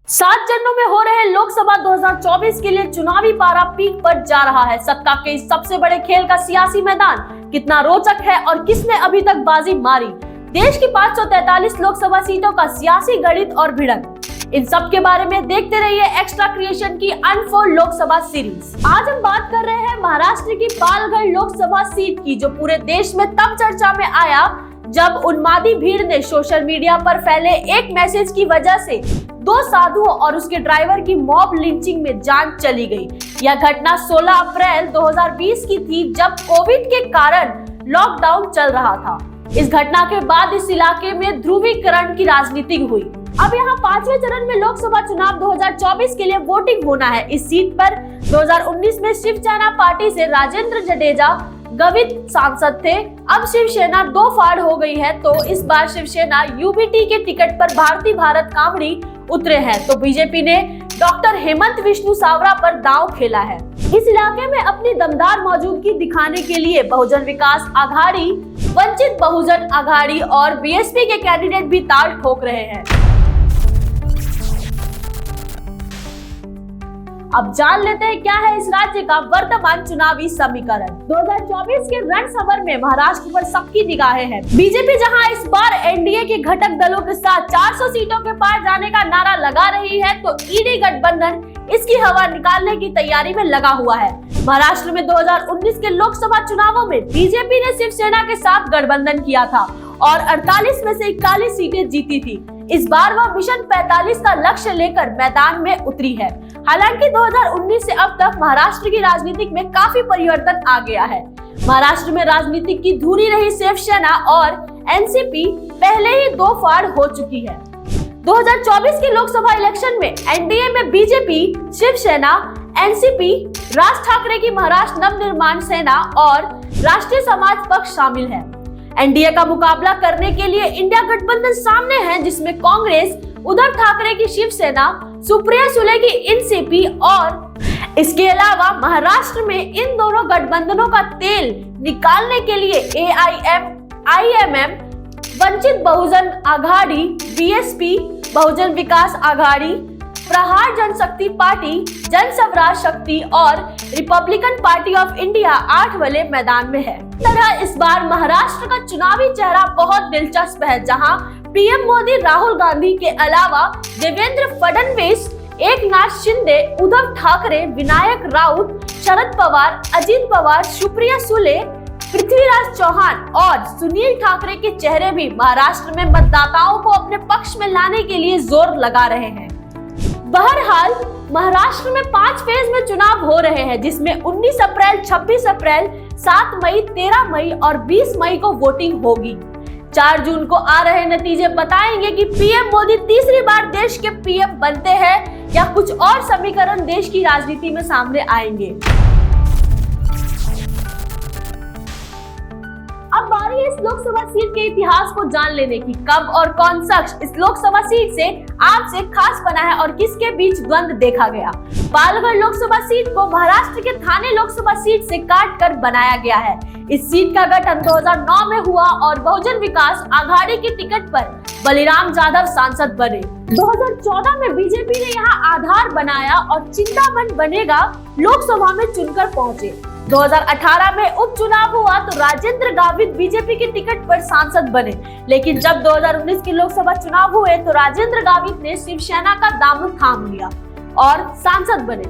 7 चरणों में हो रहे लोकसभा 2024 के लिए चुनावी पारा पीक पर जा रहा है। सत्ता के इस सबसे बड़े खेल का सियासी मैदान कितना रोचक है और किसने अभी तक बाजी मारी। देश की 543 लोकसभा सीटों का सियासी गणित और भिड़ंत, इन सब के बारे में देखते रहिए एक्स्ट्रा क्रिएशन की अनफोल्ड लोकसभा सीरीज। आज हम बात कर रहे हैं महाराष्ट्र की पालघर लोकसभा सीट की, जो पूरे देश में तब चर्चा में आया जब उन्मादी भीड़ ने सोशल मीडिया पर फैले एक मैसेज की वजह से 2 साधुओं और उसके ड्राइवर की मॉब लिंचिंग में जान चली गई। यह घटना 16 अप्रैल 2020 की थी, जब कोविड के कारण लॉकडाउन चल रहा था। इस घटना के बाद इस इलाके में ध्रुवीकरण की राजनीति हुई। अब यहाँ 5वें चरण में लोकसभा चुनाव 2024 के लिए वोटिंग होना है। इस सीट पर 2019 में शिवसेना पार्टी से राजेंद्र जडेजा गवित सांसद थे। अब शिवसेना 2 फाड़ हो गई है, तो इस बार शिवसेना यूबीटी के टिकट पर भारती भारत कांवड़ी उतरे हैं, तो बीजेपी ने डॉक्टर हेमंत विष्णु सावरा पर दांव खेला है। इस इलाके में अपनी दमदार मौजूदगी दिखाने के लिए बहुजन विकास आघाड़ी, वंचित बहुजन आघाड़ी और बीएसपी के कैंडिडेट भी ताल ठोक रहे हैं। अब जान लेते हैं क्या है इस राज्य का वर्तमान चुनावी समीकरण। 2024 के रणसमर में महाराष्ट्र पर सबकी निगाहें हैं। बीजेपी जहां इस बार एनडीए के घटक दलों के साथ 400 सीटों के पार जाने का नारा लगा रही है, तो ईडी गठबंधन इसकी हवा निकालने की तैयारी में लगा हुआ है। महाराष्ट्र में 2019 के लोकसभा चुनावों में बीजेपी ने शिवसेना के साथ गठबंधन किया था और 48 में से 41 सीटें जीती थी। इस बार वह मिशन 45 का लक्ष्य लेकर मैदान में उतरी है। हालांकि 2019 से अब तक महाराष्ट्र की राजनीति में काफी परिवर्तन आ गया है। महाराष्ट्र में राजनीति की धुरी रही शिवसेना और एनसीपी पहले ही 2 फाड़ हो चुकी है। 2024 के लोकसभा इलेक्शन में एनडीए में बीजेपी, शिवसेना, एनसीपी, राज ठाकरे की महाराष्ट्र नवनिर्माण सेना और राष्ट्रीय समाज पक्ष शामिल है। एनडीए का मुकाबला करने के लिए इंडिया गठबंधन सामने है, जिसमें कांग्रेस, उद्धव ठाकरे की शिवसेना, सुप्रिया सुले की एनसीपी और इसके अलावा महाराष्ट्र में इन दोनों गठबंधनों का तेल निकालने के लिए एआईएमआईएम, वंचित बहुजन आघाड़ी, बीएसपी, बहुजन विकास आघाड़ी, प्रहार जनशक्ति पार्टी, जन स्वराज शक्ति और रिपब्लिकन पार्टी ऑफ इंडिया 8 वाले मैदान में है। तरह इस बार महाराष्ट्र का चुनावी चेहरा बहुत दिलचस्प है, जहां पीएम मोदी राहुल गांधी के अलावा देवेंद्र फडणवीस, एकनाथ शिंदे, उद्धव ठाकरे, विनायक राउत, शरद पवार, अजित पवार, सुप्रिया सुले, पृथ्वीराज चौहान और सुनील ठाकरे के चेहरे भी महाराष्ट्र में मतदाताओं को अपने पक्ष में लाने के लिए जोर लगा रहे हैं। बहरहाल महाराष्ट्र में 5 फेज में चुनाव हो रहे हैं, जिसमें 19 अप्रैल, 26 अप्रैल, 7 मई, 13 मई और 20 मई को वोटिंग होगी। 4 जून को आ रहे नतीजे बताएंगे कि पीएम मोदी तीसरी बार देश के पीएम बनते हैं या कुछ और समीकरण देश की राजनीति में सामने आएंगे। अब बारी है इस लोकसभा सीट के इतिहास को जान लेने की। कब और कौन शख्स इस लोकसभा सीट से आपसे खास बना है और किसके बीच द्वंद देखा गया। पालघर लोकसभा सीट को महाराष्ट्र के थाने लोकसभा सीट से काट कर बनाया गया है। इस सीट का गठन 2009 में हुआ और बहुजन विकास आघाड़ी के टिकट पर बलिराम जाधव सांसद बने। 2014 में बीजेपी ने यहाँ आधार बनाया और चिंतामन बनेगा लोकसभा में चुनकर पहुंचे। 2018 में उपचुनाव हुआ तो राजेंद्र गावित बीजेपी के टिकट पर सांसद बने, लेकिन जब 2019 के लोकसभा चुनाव हुए तो राजेंद्र गावित ने शिवसेना का दामन थाम लिया और सांसद बने।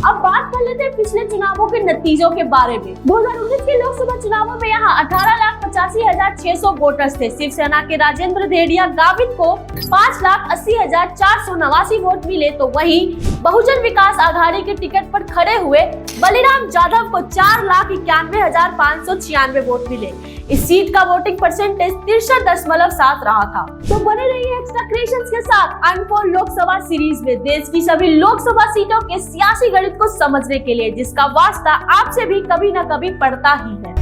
अब बात कर लेते हैं पिछले चुनावों के नतीजों के बारे में। 2019 के लोकसभा चुनावों में यहाँ 18,85,600 वोटर्स थे। शिवसेना के राजेंद्र धेड़िया गावित को 5,80,489 वोट मिले, तो वहीं बहुजन विकास आघाड़ी के टिकट पर खड़े हुए बलिराम जाधव को 4,91,596 वोट मिले। इस सीट का वोटिंग परसेंटेज 63.7 रहा था। तो बने रहिए एक्स्ट्रा क्रिएशंस के साथ अनफोल्ड लोकसभा सीरीज में देश की सभी लोकसभा सीटों के सियासी गणित को समझने के लिए, जिसका वास्ता आपसे भी कभी न कभी पड़ता ही है।